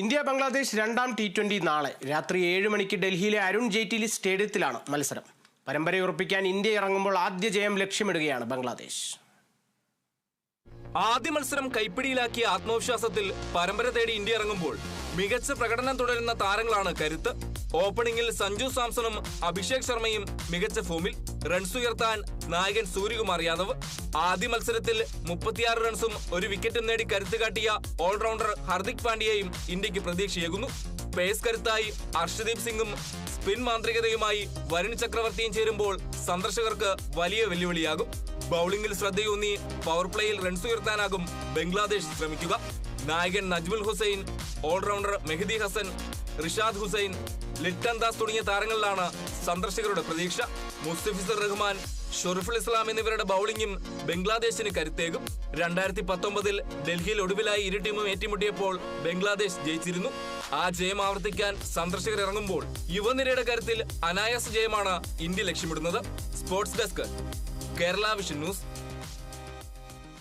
India Bangladesh രണ്ടാം T20 നാളെ രാത്രി 7 മണിക്ക് ഡൽഹിയിലെ അരുൺ ജെയ്റ്റ്ലി സ്റ്റേഡിയത്തിലാണ് മത്സരം. പരമ്പരയുറപ്പിക്കാൻ ഇന്ത്യ ഇറങ്ങുമ്പോൾ ആദ്യ ജയം ലക്ഷ്യമിടുകയാണ് ബംഗ്ലാദേശ്. ആദ്യ മത്സരം കൈപ്പിടിയിലാക്കിയ ആത്മവിശ്വാസത്തിൽ പരമ്പര തേടി ഇന്ത്യ ഇറങ്ങുമ്പോൾ മികച്ച പ്രകടനം തുടരുന്ന താരങ്ങളാണ് കരുത്ത്. ഓപ്പണിംഗിൽ സഞ്ജു സാംസണും അഭിഷേക് ശർമ്മയും മികച്ച ഫോമിൽ. റൺസ് ഉയർത്താൻ നായകൻ സൂര്യകുമാർ യാദവ്. ആദ്യ മത്സരത്തിൽ 36 റൺസും ഒരു വിക്കറ്റും നേടി കരുത്ത് കാട്ടിയ ഓൾറൗണ്ടർ ഹർദിക് പാണ്ഡ്യയും ഇന്ത്യക്ക് പ്രതീക്ഷയേകുന്നു. പേസ് കരുത്തായി അർഷദീപ് സിംഗും സ്പിൻ മാന്ത്രികതയുമായി വരുൺ ചക്രവർത്തിയും ചേരുമ്പോൾ സന്ദർശകർക്ക് വലിയ വെല്ലുവിളിയാകും. ബൌളിംഗിൽ ശ്രദ്ധയൂന്നി പവർ പ്ലേയിൽ റൺസ് ഉയർത്താനാകും ബംഗ്ലാദേശ് ശ്രമിക്കുക. നായകൻ നജ്മുൽ ഹുസൈൻ, ഓൾറൗണ്ടർ മെഹദി ഹസൻ, റിഷാദ് ഹുസൈൻ, ലിട്ടൺ ദാസ് തുടങ്ങിയ താരങ്ങളിലാണ് സന്ദർശകരുടെ പ്രതീക്ഷ. മുസ്തഫിസുർ റഹ്മാൻ, ഷൊറിഫുൽ ഇസ്ലാം എന്നിവരുടെ ബൌളിംഗും ബംഗ്ലാദേശിന് കരുത്തേകും. 2019-ൽ ഡൽഹിയിൽ ഒടുവിലായി ഇരു ടീമും ഏറ്റുമുട്ടിയപ്പോൾ ബംഗ്ലാദേശ് ജയിച്ചിരുന്നു. ആ ജയം ആവർത്തിക്കാൻ സന്ദർശകർ ഇറങ്ങുമ്പോൾ യുവനിരയുടെ കരുത്തിൽ അനായാസ ജയമാണ് ഇന്ത്യ ലക്ഷ്യമിടുന്നത്. Sports desk, Kerala vision news.